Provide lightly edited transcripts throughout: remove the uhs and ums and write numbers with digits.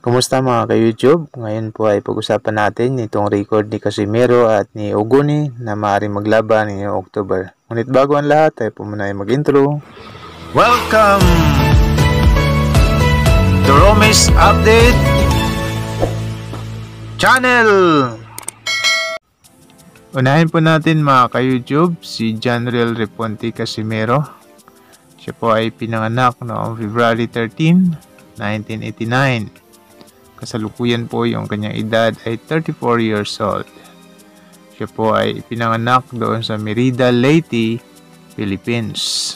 Kumusta mga ka-YouTube? Ngayon po ay pag-usapan natin itong record ni Casimero at ni Oguni na maaaring maglaban ngayong October. Ngunit bago ang lahat ay muna ay mag-intro. Welcome to Romis Update Channel! Unahin po natin mga ka-YouTube si Janriel Reponte Casimero. Siya po ay pinanganak noong February 13, 1989. Kasalukuyan po yung kanyang edad ay 34 years old. Siya po ay pinanganak doon sa Merida, Leyte, Philippines.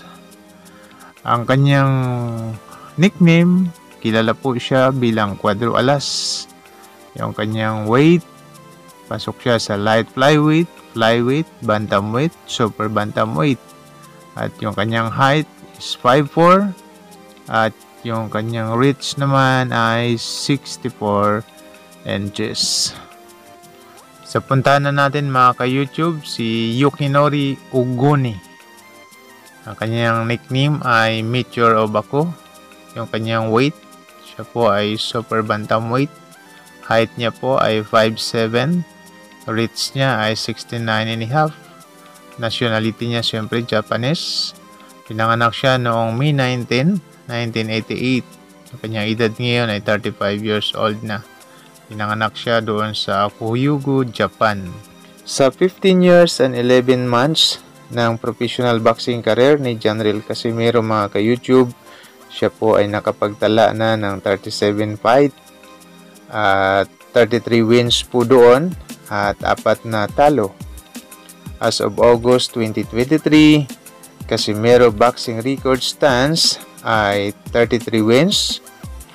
Ang kanyang nickname, kilala po siya bilang Cuadro Alas. Yung kanyang weight, pasok siya sa light flyweight, bantamweight, super bantamweight. At yung kanyang height is 5'4", at yung kanyang reach naman ay 64 inches. Sa puntahan na natin mga ka-YouTube si Yukinori Oguni. Ang kanyang nickname ay Meteor Obako. Yung kanyang weight, siya po ay super bantamweight. Height niya po ay 5'7". Reach niya ay 69.5. Nationality niya siyempre Japanese. Pinanganak siya noong May 19, 1988. Ang kanyang edad ngayon ay 35 years old na. Pinanganak siya doon sa Kohyugu, Japan. Sa 15 years and 11 months ng professional boxing career ni Janriel Casimero mga ka-YouTube, siya po ay nakapagtala na ng 37 fight at 33 wins po doon at 4 na talo. As of August 2023, Casimero boxing record stands ay 33 wins,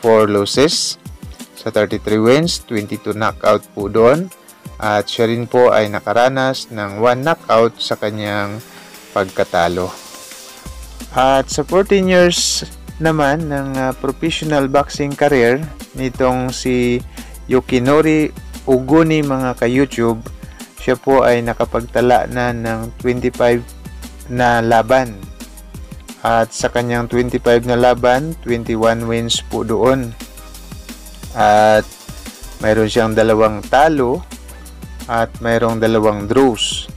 4 losses. Sa 33 wins, 22 knockout po doon. At siya rin po ay nakaranas ng 1 knockout sa kanyang pagkatalo. At sa 14 years naman ng professional boxing career nitong si Yukinori Oguni mga ka-YouTube, siya po ay nakapagtala na ng 25 na laban. At sa kanyang 25 na laban, 21 wins po doon. At mayroon siyang 2 talo at mayroong 2 draws.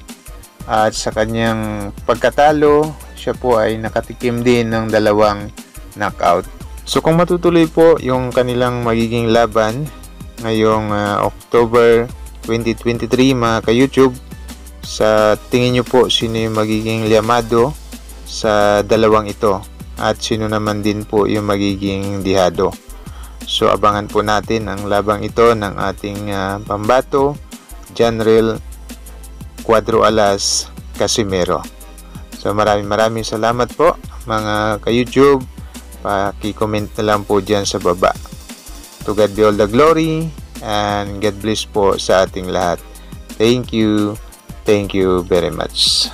At sa kanyang pagkatalo, siya po ay nakatikim din ng 2 knockout. So kung matutuloy po yung kanilang magiging laban ngayong October 2023 mga ka-YouTube, sa tingin nyo po sino yung magiging liamado sa 2 ito at sino naman din po yung magiging dihado. So abangan po natin ang labang ito ng ating pambato Janriel Cuadro Alas Casimero. So maraming salamat po mga ka-YouTube. Paki-comment na lang po dyan sa baba. To God be all the glory and God bless po sa ating lahat. Thank you very much.